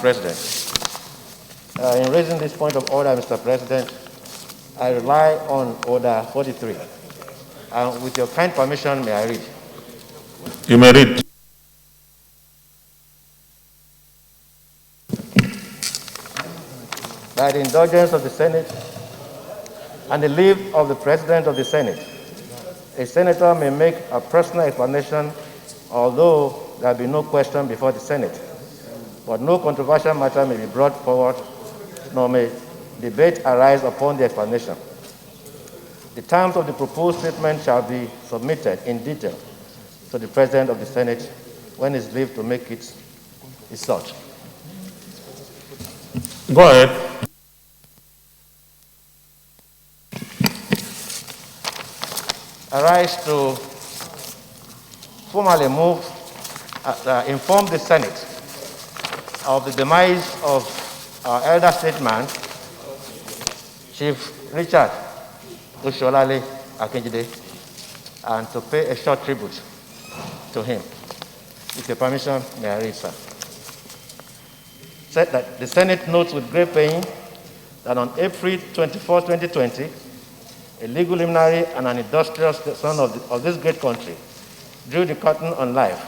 President. In raising this point of order, Mr. President, I rely on Order 43. And with your kind permission, may I read? You may read. By the indulgence of the Senate and the leave of the President of the Senate, a senator may make a personal explanation, although there be no question before the Senate. But no controversial matter may be brought forward, nor may debate arise upon the explanation. The terms of the proposed statement shall be submitted in detail to the President of the Senate when his leave to make it is sought. Go ahead. I rise to formally move, inform the Senate of the demise of our elder statesman, Chief Richard Oshoalale Akinjide, and to pay a short tribute to him. With your permission, may I read, sir? Said that the Senate notes with great pain that on April 24, 2020, a legal luminary and an industrious son of this great country drew the curtain on life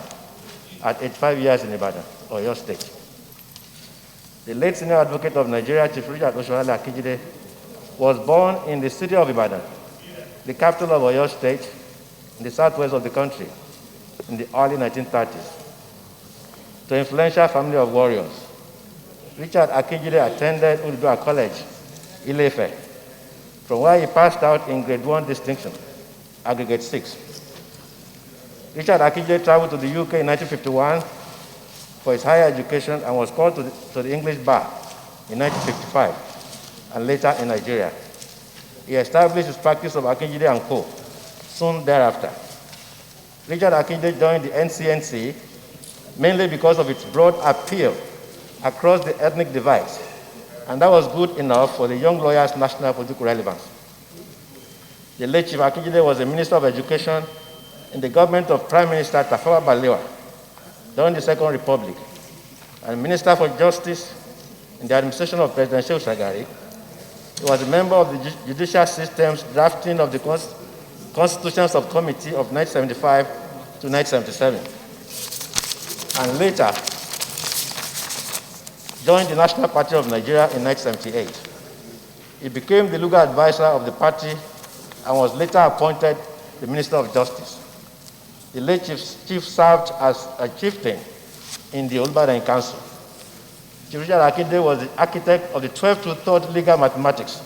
at 85 years in Ibadan, Oyo State. The late senior advocate of Nigeria, Chief Richard Oshoalale Akinjide, was born in the city of Ibadan, the capital of Oyo State, in the southwest of the country, in the early 1930s. To an influential family of warriors, Richard Akinjide attended Ududua College, Ile-Ife, from where he passed out in grade 1 distinction, aggregate 6. Richard Akinjide traveled to the UK in 1951 for his higher education and was called to the English bar in 1955 and later in Nigeria. He established his practice of Akinjide & Co. soon thereafter. Richard Akinjide joined the NCNC mainly because of its broad appeal across the ethnic divides, and that was good enough for the young lawyer's national political relevance. The late Chief Akinjide was the Minister of Education in the government of Prime Minister Tafawa Balewa during the Second Republic, and Minister for Justice in the administration of President Shehu Shagari. He was a member of the Judicial System's drafting of the Constitution Subcommittee of 1975 to 1977, and later joined the National Party of Nigeria in 1978. He became the legal advisor of the party and was later appointed the Minister of Justice. The late chief served as a chieftain in the Olubadan Council. Chief Richard Akinjide was the architect of the 12 to 3rd legal mathematics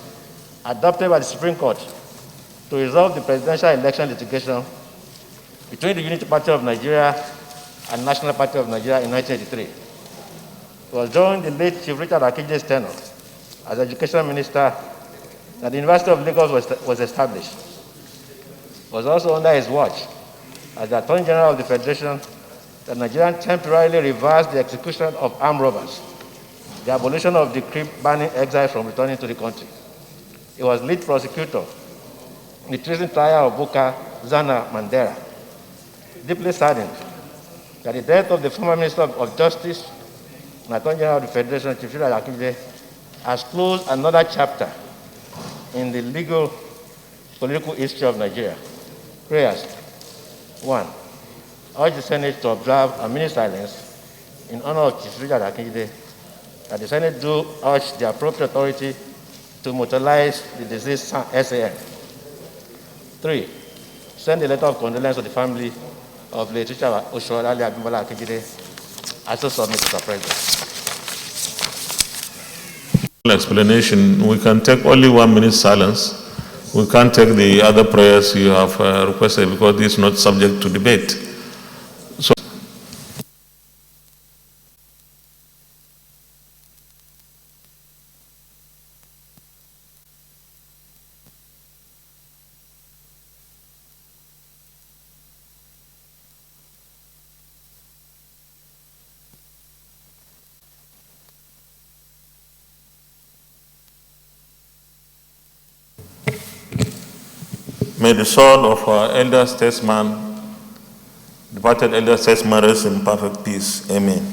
adopted by the Supreme Court to resolve the presidential election litigation between the Unity Party of Nigeria and National Party of Nigeria in 1983. It was during the late Chief Richard Akinjide's tenure as Education Minister that the University of Lagos was established. It was also under his watch as the Attorney General of the Federation that Nigeria temporarily reversed the execution of armed robbers, the abolition of the decree banning exiles from returning to the country. He was lead prosecutor in the treason trial of Buka Zana Mandela. Deeply saddened that the death of the former Minister of Justice and Attorney General of the Federation, Chief Richard Akinjide, has closed another chapter in the legal political history of Nigeria. Prayers. 1. Urge the Senate to observe a minute silence in honor of Chief Richard Akinjide, that the Senate do urge the appropriate authority to mortalize the deceased SAN. 3. Send a letter of condolence to the family of late Richard Oshoalale Akinjide, as so submitted, Mr. President. Explanation. We can take only 1 minute silence. We can't take the other prayers you have requested because this is not subject to debate. So, may the soul of our elder statesman, departed elder statesman, rest in perfect peace. Amen.